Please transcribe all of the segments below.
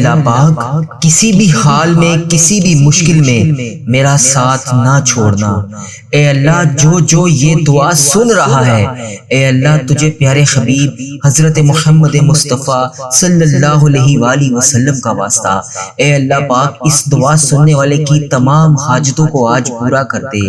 اللہ پاک کسی بھی حال میں کسی بھی مشکل میں میرا ساتھ نہ چھوڑنا۔ اے اللہ جو یہ دعا سن رہا ہے، اے اللہ تجھے پیارے حبیب حضرت محمد مصطفیٰ صلی اللہ علیہ وآلہ وسلم کا واسطہ، اے اللہ پاک اس دعا سننے والے کی تمام حاجتوں کو آج پورا کر دے۔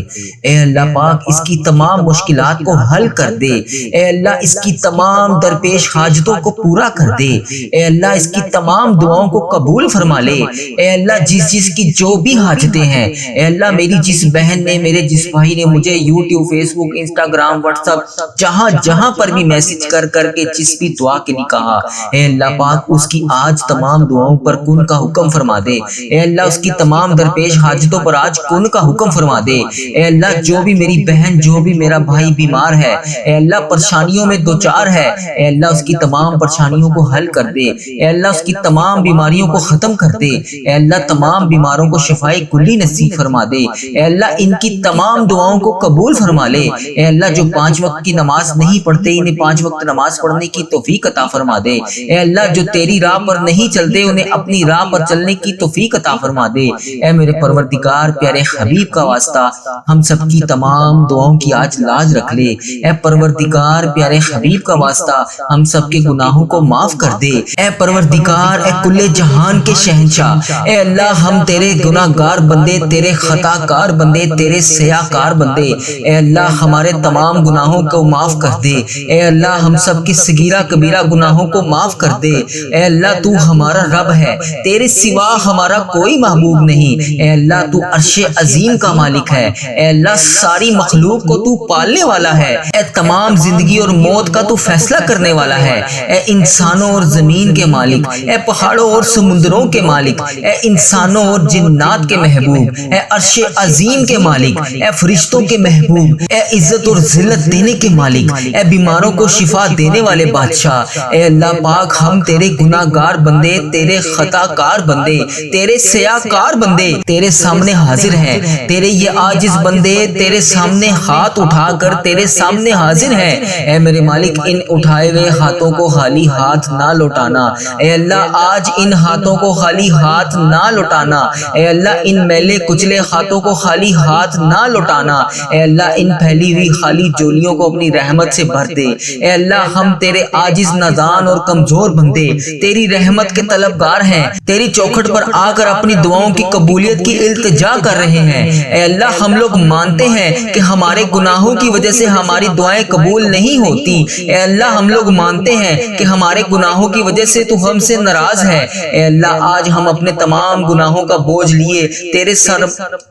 اے اللہ پاک اس کی تمام مشکلات کو حل کر دے۔ اے اللہ اس کی تمام درپیش حاجتوں کو پورا کر دے۔ اے اللہ اس کی تمام دعاؤں کو قبول فرما لے۔ اے اللہ جس کی جو بھی حاجتیں ہیں، اے اللہ میری جس بہن نے، میرے جس بھائی نے مجھے یوٹیوب، فیس بک، انسٹاگرام، واٹس ایپ جہاں پر بھی میسج کر کے جس بھی دعا کے لیے کہا، اے اللہ پاک اس کی آج تمام دعاؤں پر کن کا حکم فرما دے۔ اے اللہ اس کی تمام درپیش حاجتوں پر آج کن کا حکم فرما دے۔ اے اللہ جو بھی میری بہن، جو بھی میرا بھائی بیمار ہے، اے اللہ پریشانیوں میں دوچار ہے، اے اللہ اس کی تمام پریشانیوں کو حل کر دے۔ اے اللہ اس کی تمام بیماریوں کو ختم کر دے۔ اے اللہ تمام بیماروں کو شفائے کلی نصیب فرما دے۔ اے اللہ ان کی تمام دعاؤں کو قبول فرما لے۔ اے اللہ جو 5 وقت کی نماز نہیں پڑھتے، انہیں 5 وقت نماز پڑھنے کی توفیق عطا فرما دے۔ اے اللہ جو تیری راہ پر نہیں چلتے، انہیں اپنی راہ پر چلنے کی توفیق عطا فرما دے۔ اے میرے پروردگار پیارے حبیب کا واسطہ ہم سب کی تمام دعاؤں کی آج لاج رکھ لے۔ اے پروردگار پیارے حبیب کا واسطہ ہم سب کے گناہوں کو معاف کر دے۔ اے پروردگار، اے کل جہان کے شہنشاہ، اے اللہ ہم تیرے گناہ گار بندے، تیرے خطا کار بندے، تیرے سیاہ کار بندے، اے اللہ ہمارے تمام گناہوں کو معاف کر دے۔ اے اللہ ہم سب کی صغیرہ کبیرہ گناہوں کو معاف کر دے۔ اے اللہ تو ہمارا رب ہے، تیرے سوا ہمارا کوئی محبوب نہیں۔ اے اللہ تو عرش عظیم کا مالک ہے۔ اے اللہ ساری مخلوق کو تو پالنے والا ہے۔ اے تمام زندگی اور موت کا تو فیصلہ کرنے والا ہے۔ اے انسانوں اور زمین کے مالک، اے پہاڑوں اور سمندروں کے مالک، اے انسانوں اور جنات کے محبوب، اے عرش عظیم کے مالک، اے فرشتوں کے محبوب، اے عزت اور ذلت دینے کے مالک، اے بیماروں کو شفا دینے والے بادشاہ، اے اللہ پاک ہم تیرے گناہ گار بندے، تیرے خطا کار بندے، تیرے سیاہ کار بندے تیرے سامنے حاضر ہیں۔ تیرے یہ عاجز بندے تیرے سامنے ہاتھ اٹھا کر تیرے سامنے حاضر ہیں۔ اے میرے مالک ان اٹھائے ہوئے ہاتھوں کو خالی ہاتھ نہ لوٹانا۔ اے اللہ آج ان ہاتھوں کو خالی ہاتھ نہ لوٹانا۔ اے اللہ ان میلے کچلے ہاتھوں کو خالی ہاتھ نہ لوٹانا۔ اے اللہ ان پھیلی ہوئی خالی جولیوں کو اپنی رحمت سے بھر دے۔ اے اللہ ہم تیرے عاجز نادان اور کمزور بندے تیری رحمت کے طلبگار ہیں، تیری چوکھٹ پر آ کر اپنی دعاؤں کی قبولیت کی التجا کر رہے ہیں۔ اے اللہ ہم لوگ مانتے ہیں کہ ہمارے گناہوں کی وجہ سے ہماری دعائیں قبول نہیں ہوتی۔ اے اللہ ہم لوگ مانتے ہیں کہ ہمارے گناہوں کی وجہ سے تو ہم سے ناراض ہے۔ اے اللہ آج ہم اپنے تمام گناہوں کا بوجھ لیے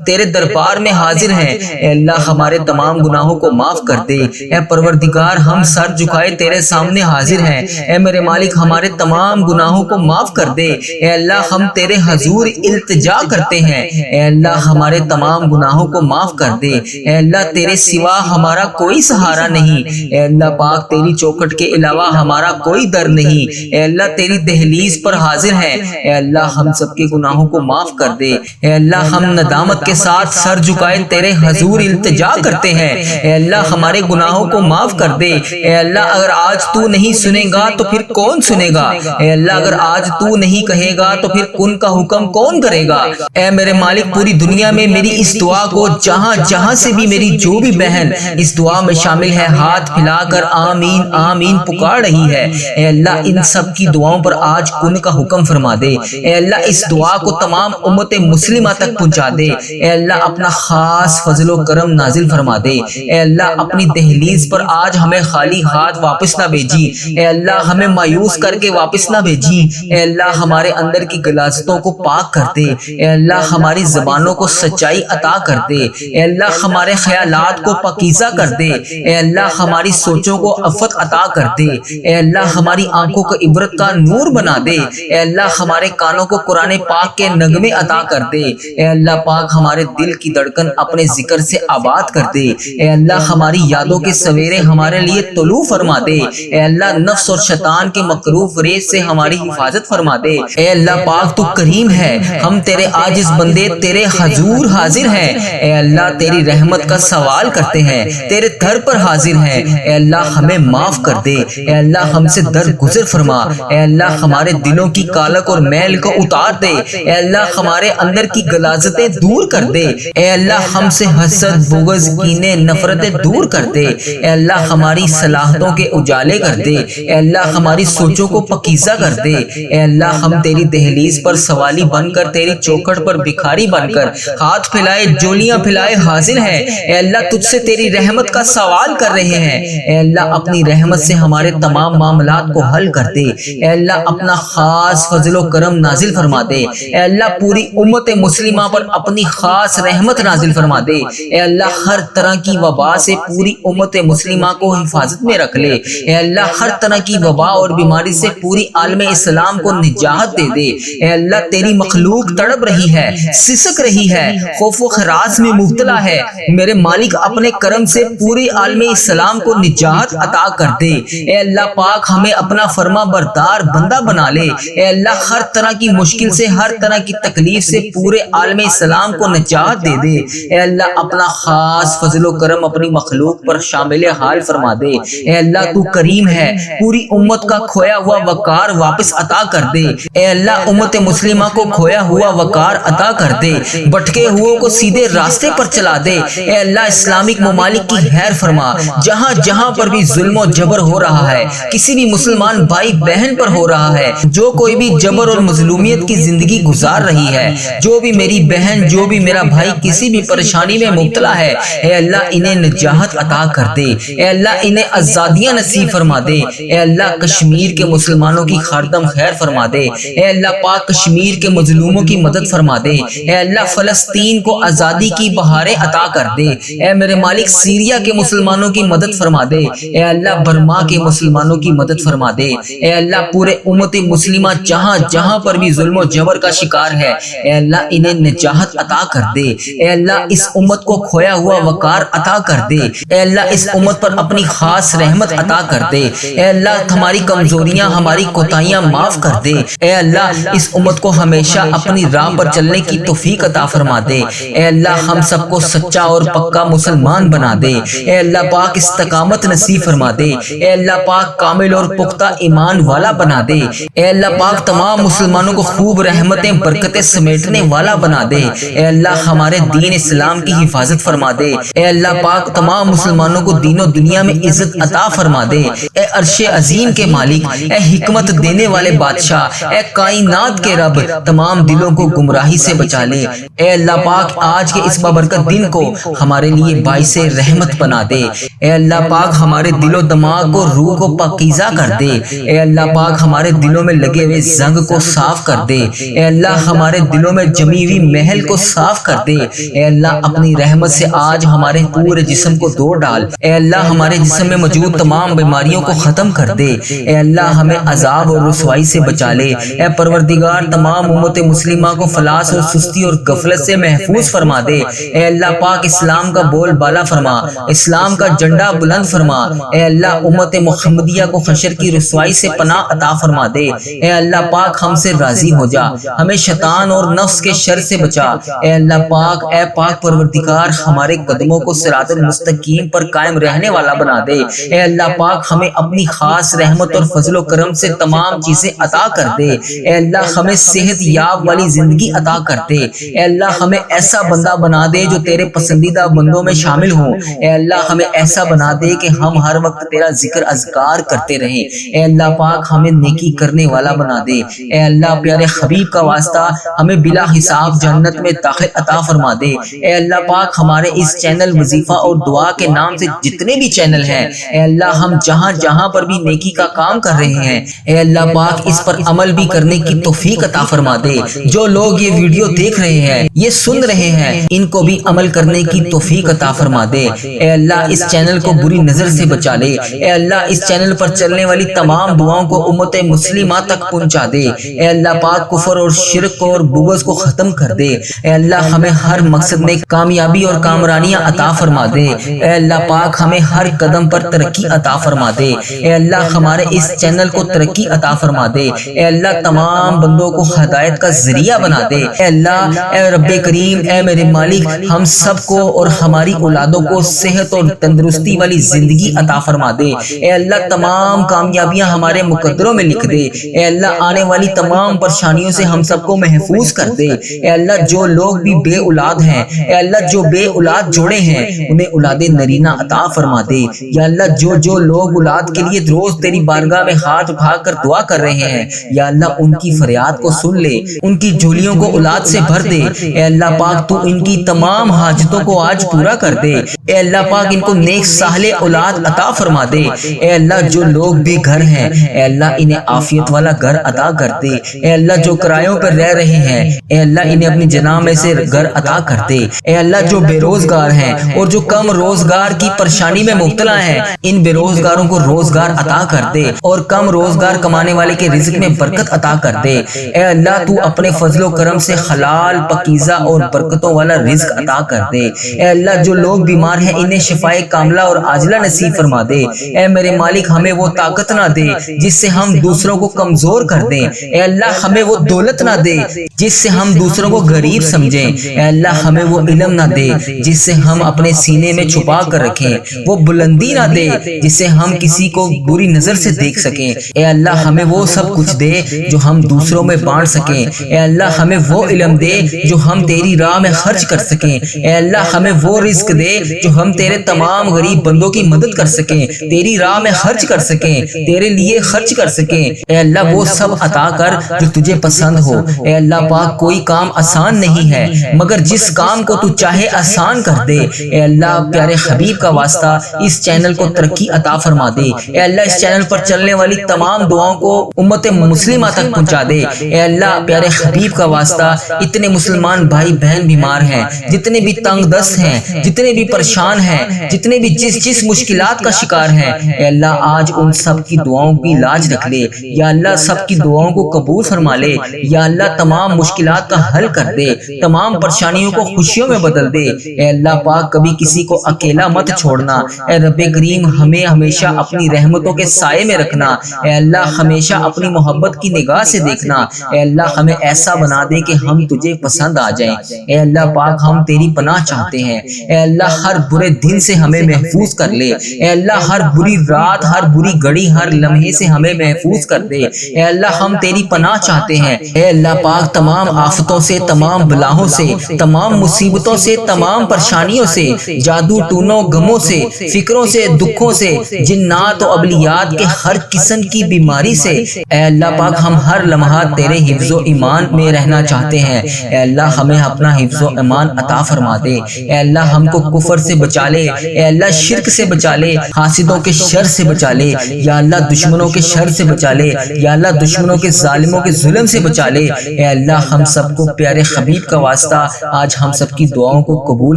تیرے دربار میں حاضر ہیں۔ اے اللہ ہمارے تمام گناہوں کو معاف کر دے۔ اے پروردگار ہم سر جھکائے تیرے سامنے حاضر ہیں۔ اے میرے مالک ہمارے تمام گناہوں کو معاف کر دے۔ اے اللہ ہم تیرے حضور التجا کرتے ہیں۔ اے اللہ ہمارے تمام گناہوں کو معاف کر دے۔ اے اللہ تیرے سوا ہمارا کوئی سہارا نہیں۔ اے اللہ پاک تیری چوکھٹ کے علاوہ ہمارا کوئی در نہیں۔ اے اللہ تیری دہلیز پر حاضر ہیں۔ اے اللہ ہم سب کے گناہوں کو معاف کر دے۔ اے اللہ ہم ندامت کے ساتھ سر جھکائے تیرے حضور التجا کرتے ہیں۔ اے اللہ ہمارے گناہوں کو معاف کر دے۔ اے اللہ اگر آج تو نہیں سنے گا تو پھر کون سنے گا؟ اے اللہ اگر آج تو نہیں کہے گا تو پھر کن کا حکم کون کرے گا؟ اے میرے مالک پوری دنیا میں میری اس دعا کو جہاں سے بھی میری جو بھی بہن اس دعا میں شامل ہے ہاتھ پھیلا کر آمین آمین پکار رہی ہے، اے اللہ ان سب کی دعاؤں پر آج کن کا حکم فرما دے۔ اے اللہ اس دعا کو تمام امت مسلمہ تک پہنچا دے۔ اے اللہ اپنا خاص فضل و کرم نازل فرما دے۔ اے اللہ اپنی دہلیز پر آج ہمیں خالی ہاتھ واپس نہ بھیجی۔ اے اللہ ہمیں مایوس کر کے واپس نہ بھیجی۔ اے اللہ ہمارے اندر کی غلاظتوں کو پاک کر دے۔ اے اللہ ہماری زبانوں کو سچائی عطا کر دے۔ اے اللہ ہمارے خیالات کو پاکیزہ کر دے۔ اے اللہ ہماری سوچوں کو عفت عطا کر دے۔ اے اللہ ہماری آنکھوں کو عبرت کا نور بنا دے۔ اے اللہ ہمارے کانوں کو قرآن پاک کے نغمے عطا کر دے۔ اے اللہ پاک ہمارے دل کی دھڑکن اپنے ذکر سے آباد کر دے۔ اے اللہ ہماری یادوں کے سویرے ہمارے لیے طلوع فرما دے۔ اے اللہ نفس اور شیطان کے مکروہ ریز سے ہماری حفاظت فرما دے۔ اے اللہ پاک تو کریم ہے، ہم تیرے عاجز بندے تیرے حضور حاضر ہیں۔ اے اللہ تیری رحمت کا سوال کرتے ہیں، تیرے در پر حاضر ہیں۔ اے اللہ ہمیں معاف کر دے۔ اے اللہ ہم سے درگزر فرما۔ اے اللہ ہمارے دلوں کی کالا کالک اور میل کو اتار دے۔ اے اللہ ہمارے اندر کی غلاظتیں دور کر دے۔ اے اللہ ہم سے حسد، بغض، کینے، نفرتیں دور کر دے۔ اے اللہ ہماری صلاحیتوں کے اجالے کر دے۔ اے اللہ ہماری سوچوں کو پاکیزہ کر دے۔ اے اللہ ہم تیری دہلیز پر سوالی بن کر، تیری چوکھٹ پر بھکاری بن کر، ہاتھ پھیلائے جولیاں پھیلائے حاضر ہیں۔ اے اللہ تجھ سے تیری رحمت کا سوال کر رہے ہیں۔ اے اللہ اپنی رحمت سے ہمارے تمام معاملات کو حل کر دے۔ اے اللہ اپنا خاص فضل و کرم نازل فرما دے۔ اے اللہ پوری امت مسلمہ پر اپنی خاص رحمت نازل فرما دے۔ اے اللہ ہر طرح کی وبا سے پوری امت مسلمہ کو حفاظت میں رکھ لے۔ اے اللہ ہر طرح کی وبا اور بیماری سے پوری عالم اسلام کو نجات دے دے۔ اے اللہ تیری مخلوق تڑپ رہی ہے، سسک رہی ہے، خوف و ہراس میں مبتلا ہے۔ میرے مالک اپنے کرم سے پوری عالم اسلام کو نجات عطا کر دے۔ اے اللہ پاک ہمیں اپنا فرما بردار بندہ بنا لے۔ اے اللہ ہر طرح کی مشکل سے، ہر طرح کی تکلیف سے پورے عالم اسلام کو نجات دے دے۔ اے اللہ اپنا خاص فضل و کرم اپنی مخلوق پر شامل حال فرما دے۔ اے اللہ تو کریم ہے، پوری امت کا کھویا ہوا وقار واپس عطا کر دے۔ اے اللہ امت مسلمہ کو کھویا ہوا وقار عطا کر دے، بھٹکے ہوئے کو سیدھے راستے پر چلا دے۔ اے اللہ اسلامک ممالک کی خیر فرما، جہاں جہاں پر بھی ظلم و جبر ہو رہا ہے، کسی بھی مسلمان بھائی بہن پر ہو رہا ہے، جو کوئی بھی جبر اور مظلومیت کی زندگی گزار رہی ہے، جو بھی میری بہن، جو بھی میرا بھائی کسی بھی پریشانی میں مبتلا ہے، اے اللہ انہیں نجات عطا کر دے۔ اے اللہ انہیں آزادیاں نصیب فرما دے۔ اے اللہ کشمیر کے مسلمانوں کی خاردم خیر فرما دے۔ اے اللہ پاک کشمیر کے مظلوموں کی مدد فرما دے۔ اے اللہ فلسطین کو آزادی کی بہاریں عطا کر دے۔ اے میرے مالک سیریا کے مسلمانوں کی مدد فرما دے۔ اے اللہ برما کے مسلمانوں کی مدد فرما دے۔ اے اللہ پورے امت مسلمہ جہاں جہاں پر بھی ظلم و جبر کا شکار ہے، اے اللہ انہیں نجات عطا کر دے۔ اے اللہ اس امت کو کھویا ہوا وقار عطا کر دے۔ اے اللہ اس امت پر اپنی خاص رحمت عطا کر دے۔ اے اللہ ہماری کمزوریاں، ہماری کوتاہیاں معاف کر دے۔ اے اللہ اس امت کو ہمیشہ اپنی راہ پر چلنے کی توفیق عطا فرما دے۔ اے اللہ ہم سب کو سچا اور پکا مسلمان بنا دے۔ اے اللہ پاک استقامت نصیب فرما دے۔ اے اللہ پاک کامل اور پختہ ایمان والا بنا دے۔ اے اللہ پاک تمام مسلمانوں کو خوب رحمتیں برکتیں سمیٹنے والا بنا دے۔ اے اللہ ہمارے دین اسلام کی حفاظت فرما دے۔ اے اللہ پاک تمام مسلمانوں کو دین و دنیا میں عزت عطا فرما دے۔ اے عرش عظیم کے مالک، اے حکمت دینے والے بادشاہ، اے کائنات کے رب، تمام دلوں کو گمراہی سے بچا لے۔ اے اللہ پاک آج کے اس بابرکت دن کو ہمارے لیے باعث رحمت بنا دے۔ اے اللہ پاک ہمارے دل و دماغ کو، روح کو پاکیزہ کر دے۔ اے اللہ پاک ہمارے دلوں میں لگے ہوئے زنگ کو صاف کر دے۔ اے اللہ ہمارے دلوں میں جمی ہوئی محل کو صاف کر دے۔ اے اللہ اپنی رحمت سے آج ہمارے پورے جسم کو دھو ڈال۔ اے اللہ ہمارے جسم میں موجود تمام بیماریوں کو ختم کر دے۔ اے اللہ ہمیں عذاب اور رسوائی سے بچا لے۔ اے پروردگار تمام امت مسلمہ کو فلاس اور سستی اور غفلت سے محفوظ فرما دے۔ اے اللہ پاک اسلام کا بول بالا فرما، اسلام کا جھنڈا بلند فرما۔ اے اللہ امت محمدیہ کو حشر کی رسوائی سے پناہ عطا فرما دے۔ اے اللہ پاک ہم سے راضی ہو جا، ہمیں شیطان اور نفس کے شر سے بچا۔ اے اللہ پاک، اے پاک پروردگار ہمارے قدموں کو صراط المستقیم پر قائم رہنے والا بنا دے۔ اے اللہ پاک ہمیں اپنی خاص رحمت اور فضل و کرم سے تمام چیزیں عطا کر دے۔ اے اللہ ہمیں صحت یاب والی زندگی عطا کر دے۔ اے اللہ ہمیں ایسا بندہ بنا دے جو تیرے پسندیدہ بندوں میں شامل ہوں۔ اے اللہ ہمیں ایسا بنا دے کہ ہم ہر وقت تیرا ذکر اذکار کرتے رہیں۔ اے اللہ پاک ہمیں نیکی کرنے والا بنا دے۔ اے اللہ پیارے حبیب کا واسطہ ہمیں بلا حساب جنت میں داخل عطا فرما دے۔ اے اللہ پاک ہمارے اس چینل وظیفہ اور دعا کے نام سے جتنے بھی چینل ہیں، اے اللہ ہم جہاں جہاں پر بھی نیکی کا کام کر رہے ہیں، اے اللہ پاک اس پر عمل بھی کرنے کی توفیق عطا فرما دے۔ جو لوگ یہ ویڈیو دیکھ رہے ہیں، یہ سن رہے ہیں، ان کو بھی عمل کرنے کی توفیق عطا فرما دے۔ اے اللہ اس چینل کو بری نظر سے بچا لے۔ اے اللہ اس چینل پر چلنے والی تمام دعاؤں کو امت مسلمہ تک پہنچا دے۔ اے اللہ پاک کفر اور شرک اور بغض کو ختم کر دے۔ اے اللہ ہمیں ہر مقصد میں کامیابی اور کامرانیاں عطا فرما دے۔ اے اللہ پاک ہمیں ہر قدم پر ترقی عطا فرما دے۔ اے اللہ ہمارے اس چینل کو ترقی عطا فرما دے۔ اے اللہ تمام بندوں کو ہدایت کا ذریعہ بنا دے۔ اے اللہ، اے رب کریم، اے میرے مالک، ہم سب کو اور ہماری اولادوں کو صحت اور تندرستی والی زندگی عطا فرما دے۔ اے اللہ تمام کامیابیاں ہمارے مقدروں میں لکھ دے۔ اے اللہ آنے آنے والی تمام پریشانیوں سے ہم سب کو محفوظ کر دے۔ اے اللہ جو لوگ بھی بے اولاد ہیں، اے اللہ جو بے اولاد جوڑے ہیں انہیں اولاد نرینہ عطا فرما دے۔ یا اللہ جو لوگ اولاد کے لیے روز تیری بارگاہ میں ہاتھ اٹھا کر دعا کر رہے ہیں، یا اللہ ان کی فریاد کو سن لے، ان کی جھولیوں کو اولاد سے بھر دے۔ اے اللہ پاک تو ان کی تمام حاجتوں کو آج پورا کر دے۔ اے اللہ پاک ان کو نیک صالح اولاد عطا فرما دے۔ اے اللہ جو لوگ بھی گھر ہیں، اے اللہ انہیں عافیت والا گھر عطا کر دے۔ اے اللہ جو کرایوں پر رہ رہے ہیں، اے اللہ انہیں اپنی جناح میں سے گھر عطا کر دے۔ اے اللہ جو بے روزگار ہیں اور جو کم روزگار کی پریشانی میں مبتلا ہیں، ان بے روزگاروں کو روزگار عطا کر دے اور کم روزگار کمانے والے کے رزق میں برکت عطا کر دے۔ اے اللہ تو اپنے فضل و کرم سے حلال پاکیزہ اور برکتوں والا رزق عطا کر دے۔ اے اللہ جو لوگ بیمار ہیں انہیں شفائے کاملہ اور عاجلہ نصیب فرما دے۔ اے میرے مالک ہمیں وہ طاقت نہ دے جس سے ہم دوسروں کو کمزور کر دیں۔ اے اللہ ہمیں وہ دولت نہ دے جس سے ہم دوسروں کو غریب سمجھیں۔ اے اللہ ہمیں وہ علم نہ دے جس سے ہم اپنے سینے میں چھپا کر رکھیں، وہ بلندی نہ دے جس سے ہم کسی کو بری نظر سے دیکھ سکیں۔ اے اللہ ہمیں وہ سب کچھ دے جو ہم دوسروں میں بانٹ سکیں۔ اے اللہ ہمیں وہ علم دے جو ہم تیری راہ میں خرچ کر سکیں۔ اے اللہ ہمیں وہ رزق دے جو ہم تیرے تمام غریب بندوں کی مدد کر سکیں، تیری راہ میں خرچ کر سکیں، تیرے لیے خرچ کر سکیں۔ اے اللہ وہ سب عطا کر جو تجھے پسند ہو۔ اے اللہ پاک کوئی کام آسان نہیں ہے مگر جس کام کو تو چاہے آسان کر دے۔ اے اللہ پیارے حبیب کا واسطہ اس چینل کو ترقی عطا فرما دے۔ اے اللہ اس چینل پر چلنے والی تمام دعاؤں کو امت مسلمہ تک پہنچا دے۔ اے اللہ پیارے حبیب کا واسطہ اتنے مسلمان بھائی بہن بیمار ہیں، جتنے بھی تنگ دست ہیں، جتنے بھی پریشان ہیں، جتنے بھی جس مشکلات کا شکار ہیں، اے اللہ آج ان سب کی دعاؤں کی لاج رکھ لے۔ یا اللہ سب کی دعاؤں کو قبول فرما لے۔ یا اللہ تمام مشکلات کا حل کر دے، تمام پریشانیوں کو خوشیوں میں بدل دے۔ اے اللہ پاک کبھی کسی کو اکیلا مت چھوڑنا۔ اے رب کریم ہمیں ہمیشہ اپنی رحمتوں کے سائے میں رکھنا۔ اے اللہ ہمیشہ اپنی محبت کی نگاہ سے دیکھنا۔ اے اللہ ہمیں ایسا بنا دے کہ ہم تجھے پسند آ جائیں۔ اے اللہ پاک ہم تیری پناہ چاہتے ہیں۔ اے اللہ ہر برے دن سے ہمیں محفوظ کر لے۔ اے اللہ ہر بری رات، ہر بری گھڑی، ہر لمحے سے ہمیں محفوظ کر دے۔ اے اللہ ہم تیری پناہ چاہتے ہیں۔ اے اللہ پاک تمام آفتوں سے، تمام بلاؤں سے، تمام مصیبتوں سے، تمام پریشانیوں سے، جادو ٹونوں غموں سے، فکروں سے، دکھوں سے، جنات و ابلیات کے ہر قسم کی بیماری سے، اے اللہ پاک ہم ہر لمحہ تیرے حفظ و ایمان میں رہنا چاہتے ہیں۔ اے اللہ ہمیں اپنا حفظ و ایمان عطا فرما دے۔ اے اللہ ہم کو کفر سے بچا لے۔ اے اللہ شرک سے بچا لے، حاسدوں کے شر سے بچا لے۔ یا اللہ دشمنوں کے شر سے بچا لے۔ یا اللہ دشمنوں کے ظالموں کے ظلم سے بچا لے۔ اے اللہ ہم سب کو پیارے حبیب کا واسطہ آج ہم سب کی دعاؤں کو قبول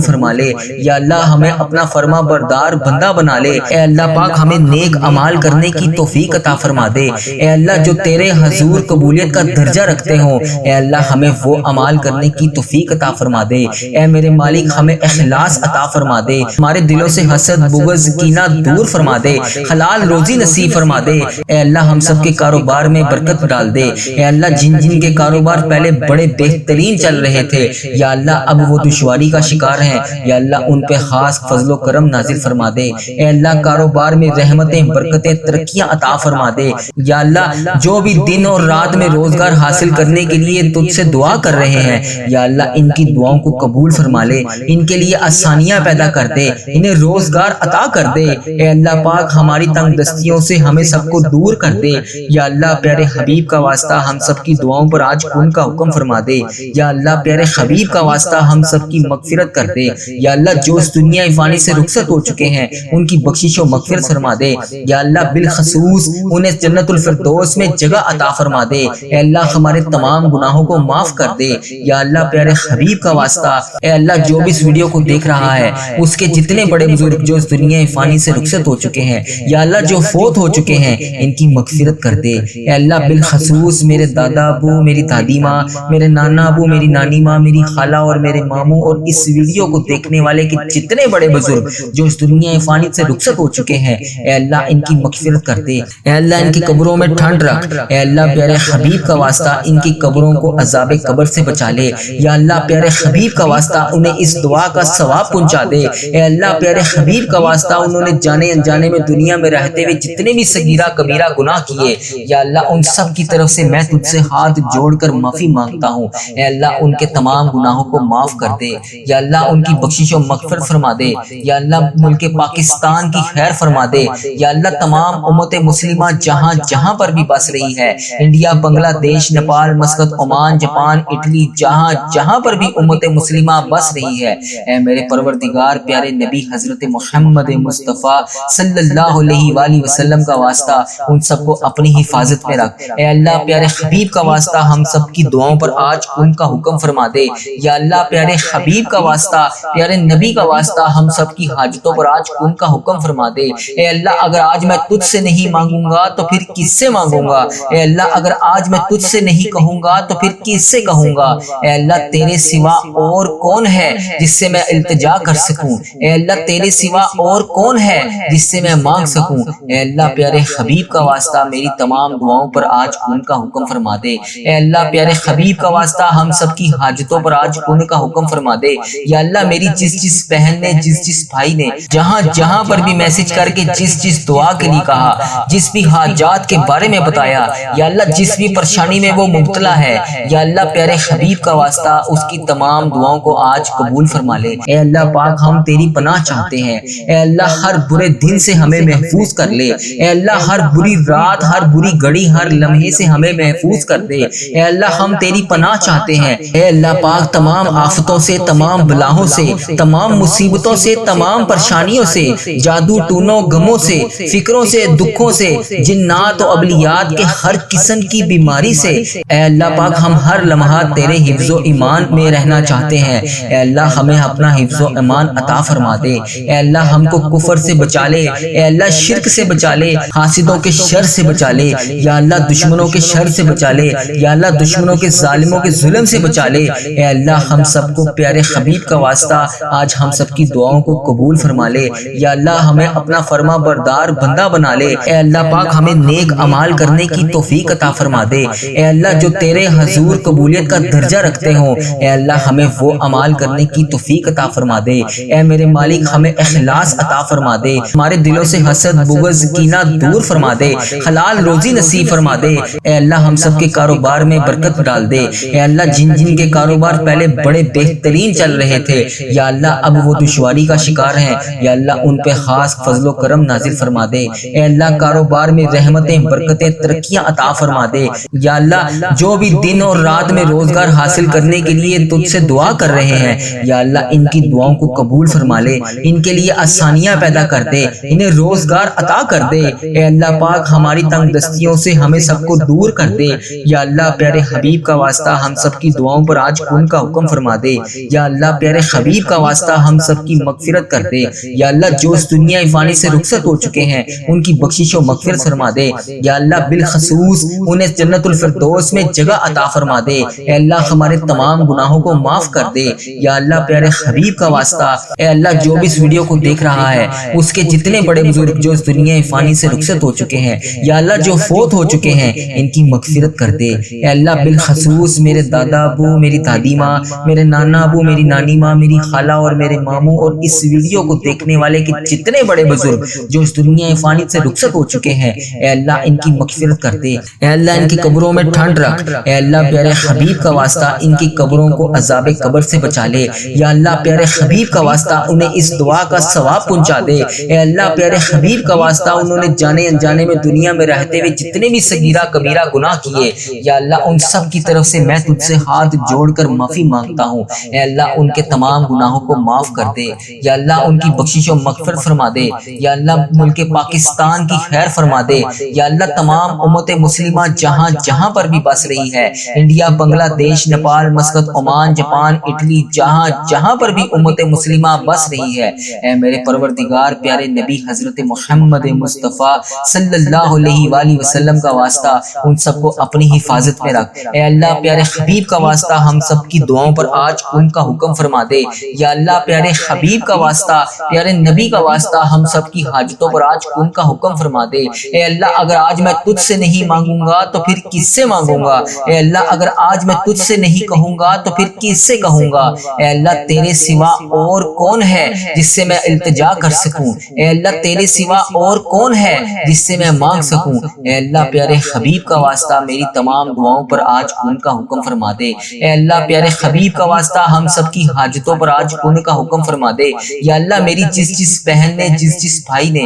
فرما لے۔ یا اللہ ہمیں اپنا فرما بردار بندہ بنا لے۔ اے اللہ پاک ہمیں نیک اعمال کرنے کی توفیق عطا فرما دے۔ اے اللہ جو تیرے حضور قبولیت کا درجہ رکھتے ہوں، اے اللہ ہمیں وہ اعمال کرنے کی توفیق عطا فرما دے۔ اے میرے مالک ہمیں اخلاص عطا فرما دے، ہمارے دلوں سے حسد بغض کینہ دور فرما دے، حلال روزی نصیب فرما دے۔ اے اللہ ہم سب کے کاروبار میں برکت ڈال دے۔ اے اللہ جن کے کاروبار پہلے بڑے بہترین چل رہے تھے، یا اللہ اب وہ دشواری کا شکار ہیں، یا اللہ ان پہ خاص فضل و کرم نازل فرما دے۔ اے اللہ کاروبار میں رحمتیں برکتیں ترقیاں عطا فرما دے۔ یا اللہ جو بھی دن اور رات میں روزگار حاصل کرنے کے لیے تجھ سے دعا کر رہے ہیں، یا اللہ ان کی دعاؤں کو قبول فرما لے، ان کے لیے آسانیاں پیدا کر دے، انہیں روزگار عطا کر دے۔ اے اللہ پاک ہماری تنگ دستیوں سے ہمیں سب کو دور کر دے۔ یا اللہ پیارے حبیب کا واسطہ ہم سب کی دعاؤں پر آج کن کا حکم فرما دے۔ یا اللہ پیارے حبیب کا واسطہ ہم سب کی مغفرت کر دے۔ یا اللہ جو اس دنیا فانی سے رخصت ہو چکے ہیں ان کی بخشش و مغفرت فرما دے۔ یا اللہ بالخصوص انہیں جنت الفردوس میں جگہ عطا فرما دے۔ اے اللہ ہمارے تمام گناہوں کو معاف کر دے۔ یا اللہ پیارے حبیب کا واسطہ اے اللہ جو بھی اس ویڈیو کو دیکھ رہا ہے اس کے جتنے بڑے بزرگ جو اس دنیا فانی سے رخصت ہو چکے ہیں، یا اللہ جو فوت ہو چکے ہیں، ان کی مغفرت کر دے۔ اے اللہ بالخصوص میرے دادا ابو، میری دادی ماں، میرے نانا ابو، میری نانی ماں، میری خالہ اور میرے ماموں اور اس ویڈیو کو دیکھنے والے کے جتنے بڑے بزرگ جو اس دنیا فانی سے رخصت ہو چکے ہیں، اے اللہ ان کی مغفرت کر دے۔ اے اللہ ان کی قبروں میں ٹھنڈ رکھ۔ اے اللہ پیارے حبیب کا واسطہ ان کی قبروں کو عذاب قبر سے بچا لے۔ یا اللہ پیارے حبیب کا واسطہ انہیں اس دعا کا ثواب پہنچا دے۔ اے اللہ پیارے حبیب کا واسطہ انہوں نے جانے انجانے میں دنیا میں رہتے ہوئے جتنے بھی صغیرہ کبیرہ گناہ کیے، یا اللہ ان سب سب کی طرف سے میں تجھ سے ہاتھ جوڑ کر معافی مانگتا ہوں۔ اے اللہ ان کے تمام گناہوں کو معاف کر دے، یا اللہ ان کی بخشش و مغفرت فرما دے، یا اللہ ملک پاکستان کی خیر فرما دے، یا اللہ تمام امت مسلمہ جہاں جہاں پر بھی بس رہی ہے، انڈیا، بنگلہ دیش، Nepal, Muscat, Oman, Japan, Italy, جہاں جہاں پر بھی امت مسلمہ بس رہی ہے، اے میرے پروردگار پیارے نبی حضرت محمد مصطفیٰ صلی اللہ علیہ وآلہ وسلم کا واسطہ ان سب کو اپنی حفاظت میں رکھ۔ اے اللہ پیارے حبیب کا واسطہ ہم سب کی دعاؤں پر آج ان کا حکم فرما دے، یا اللہ پیارے حبیب کا واسطہ، پیارے نبی کا واسطہ ہم سب کی حاجتوں پر آج ان کا حکم فرما دے۔ اے اللہ اگر آج میں تجھ سے نہیں مانگوں گا تو پھر کس سے مانگوں گا؟ اے اللہ اگر آج میں تجھ سے نہیں کہوں گا تو پھر کس سے کہوں گا؟ اے اللہ تیرے سوا اور کون ہے جس سے میں التجا کر سکوں؟ اے اللہ تیرے سوا اور کون ہے جس سے میں مانگ سکوں؟ اے اللہ پیارے حبیب کا واسطہ میری تمام دعاؤں پر آج ان کا حکم فرما دے۔ اے اللہ پیارے حبیب کا واسطہ ہم سب کی حاجتوں پر آج ان کا حکم فرما دے۔ یا اللہ میری جس بہن نے، جس بھائی نے جہاں جہاں پر بھی میسج کر کے جس دعا کے لیے کہا، جس بھی حاجات کے بارے میں بتایا، یا اللہ جس بھی پریشانی میں وہ مبتلا ہے، یا اللہ پیارے حبیب کا واسطہ اس کی تمام دعاؤں کو آج قبول فرما لے۔ اے اللہ پاک ہم تیری پناہ چاہتے ہیں، اے اللہ ہر برے دن سے ہمیں محفوظ کر لے، اے اللہ ہر بری رات، ہر بری گھڑی، ہر لمحے سے ہمیں محفوظ کر دے۔ اے اللہ ہم تیری پناہ چاہتے ہیں، اے اللہ پاک تمام آفتوں سے، تمام بلاؤں سے، تمام مصیبتوں سے، تمام پریشانیوں سے، جادو ٹونوں غموں سے، فکروں سے، دکھوں سے، جنات و ابلیات کے ہر قسم کی بیماری سے، اے اللہ پاک ہم ہر لمحہ تیرے حفظ و ایمان میں رہنا چاہتے ہیں۔ اے اللہ ہمیں اپنا حفظ و ایمان عطا فرما دے۔ اے اللہ ہم کو کفر سے بچا لے، اے اللہ شرک سے بچا لے، حاسدوں کے شر سے بچا لے، یا اللہ دشمنوں کے شر سے بچا لے، یا اللہ دشمنوں کے ظالموں کے ظلم سے بچا لے۔ اے اللہ ہم سب کو پیارے حبیب کا واسطہ آج ہم سب کی دعاؤں کو قبول فرما لے، یا اللہ ہمیں اپنا فرما بردار بندہ بنا لے۔ اے اللہ پاک ہمیں نیک اعمال کرنے کی توفیق عطا فرما دے۔ اے اللہ جو تیرے حضور قبولیت کا درجہ رکھتے ہوں، اے اللہ ہمیں وہ اعمال کرنے کی توفیق عطا فرما دے۔ اے میرے مالک ہمیں اخلاص عطا فرما دے، ہمارے دلوں سے حسد، بغض، کینہ دور فرما دے، حلال روزی نصیب فرما دے۔ اے اللہ ہم سب کے کاروبار میں برکت ڈال دے۔ اے اللہ جن کے کاروبار پہلے بڑے بہترین چل رہے تھے، یا اللہ اب وہ دشواری کا شکار ہیں، یا اللہ ان پہ خاص فضل و کرم نازل فرما دے۔ اے اللہ کاروبار میں رحمتیں، برکتیں، ترقیاں عطا فرما دے۔ یا اللہ جو بھی دن اور رات میں روزگار حاصل کرنے کے لیے تجھ سے دعا کر رہے ہیں، یا اللہ ان کی دعاؤں کو قبول فرما لے، ان کے لیے آسانیاں پیدا کر دے، انہیں روزگار عطا کر دے۔ اے اللہ پاک ہماری تنگ دستیوں سے ہمیں سب کو دور کر دے۔ یا اللہ پیارے حبیب کا واسطہ ہم سب کی دعاؤں پر آج ان کا حکم فرما دے۔ یا اللہ پیارے حبیب کا واسطہ ہم سب کی مغفرت کر دے۔ یا اللہ جو اس دنیا فانی سے رخصت ہو چکے ہیں ان کی بخشش و مغفرت فرما دے۔ یا اللہ بالخصوص انہیں جنت الفردوس میں جگہ عطا فرما دے۔ اے اللہ ہمارے تمام گناہوں کو معاف کر دے۔ یا اللہ پیارے حبیب کا واسطہ، اے اللہ جو بھی اس ویڈیو کو دیکھ رہا ہے اس کے جتنے بڑے بزرگ جو اس دنیا فانی سے رخصت ہو چکے ہیں، یا اللہ جو فوت ہو چکے ہیں، ان کی مغفرت کر دے۔ اے اللہ بالخصوص میرے دادا ابو، میری دادی ماں، میرے نانا ابو، میری نانی ماں، میری خالہ اور میرے ماموں اور اس ویڈیو کو دیکھنے والے کے جتنے بڑے بزرگ جو اس دنیا فانی سے رخصت ہو چکے ہیں، اے اللہ ان کی مغفرت کر دے۔ اے اللہ ان کی قبروں میں ٹھنڈ رکھ۔ اے اللہ پیارے حبیب کا واسطہ ان کی قبروں کو عذاب قبر سے بچا لے۔ یا اللہ پیارے حبیب کا واسطہ انہیں اس دعا کا ثواب پہنچا دے۔ اے اللہ پیارے حبیب کا واسطہ انہوں نے جانے انجانے میں دنیا میں رہتے ہوئے جتنے بھی صغیرہ کبیرہ گناہ کیے، یا اللہ ان سب کی طرف سے میں تجھ سے ہاتھ جوڑ کر معافی مانگتا ہوں۔ اے اللہ ان کے تمام گناہوں کو معاف کر دے۔ یا اللہ ان کی بخشش و مغفرت فرما دے۔ یا اللہ ملک پاکستان کی خیر فرما دے۔ یا اللہ تمام امت مسلمہ جہاں جہاں پر بھی بس رہی ہے، انڈیا، بنگلہ دیش، Nepal, Muscat, Oman, Japan, Italy, جہاں جہاں پر بھی امت مسلمہ بس رہی ہے، اے میرے پروردگار پیارے نبی حضرت محمد مصطفیٰ صلی اللہ علیہ وآلہ وسلم کا واسطہ ان سب کو اپنی حفاظت میں رکھ۔ اے اللہ پیارے حبیب کا واسطہ ہم سب کی دعاؤں پر آج ان کا حکم فرما دے۔ یا اللہ پیارے حبیب کا واسطہ، پیارے نبی کا واسطہ ہم سب کی حاجتوں پر آج ان کا حکم فرما دے۔ اے اللہ اگر آج میں تجھ سے نہیں مانگوں گا تو پھر کس سے مانگوں گا؟ اے اللہ اگر آج میں تجھ سے نہیں کہوں گا تو پھر کس سے کہوں گا؟ اے اللہ تیرے سوا اور کون ہے جس سے میں التجا کر سکوں؟ اے اللہ تیرے سوا اور کون ہے جس سے میں مانگ سکوں؟ اے اللہ پیارے حبیب حبیب کا واسطہ میری تمام دعاؤں پر آج کن کا حکم فرما دے۔ اے اللہ پیارے حبیب کا واسطہ ہم سب کی حاجتوں پر آج کن کا حکم فرما دے۔ یا اللہ میری جس بہن نے جس بھائی نے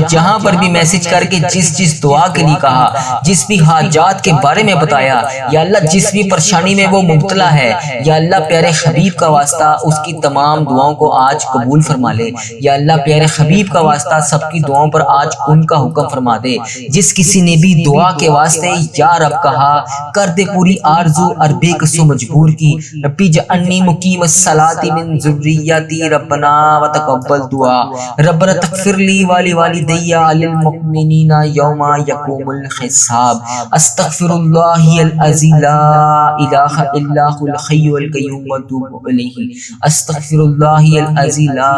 جہاں پر بھی میسج کر کے جس دعا کے لیے کہا، جس بھی حاجات کے بارے میں بتایا، یا اللہ جس بھی پریشانی میں وہ مبتلا ہے، یا اللہ پیارے حبیب کا واسطہ اس کی تمام دعاؤں کو آج قبول فرما لے۔ یا اللہ پیارے حبیب کا واسطہ سب کی دعاؤں پر آج کن کا حکم فرما دے۔ جس کسی نے بھی دعا کے واسطے یا رب کہا، کر دے پوری آرزو اور بے قصو مجبور کی۔ ربی جعلنی مقیم الصلاۃ من ذریتی ربنا وتقبل دعا ربنا تغفر لی ولوالدی وللمؤمنین یوم یقوم الحساب۔ استغفر اللہ العظی لا الہ الا هو الحی القیوم واتوب الیہ۔ استغفر اللہ العظی لا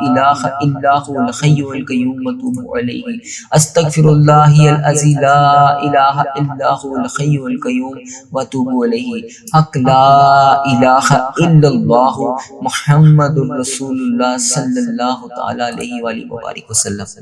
الہ الا هو الحی القیوم واتوب الیہ۔ استغفر اللہ العظی لا الہ الا هو الحی القیوم واتوب الیہ۔ حق لا الہ الا اللہ محمد رسول اللہ صلی اللہ تعالی علیہ وآلہ وبارک وسلم۔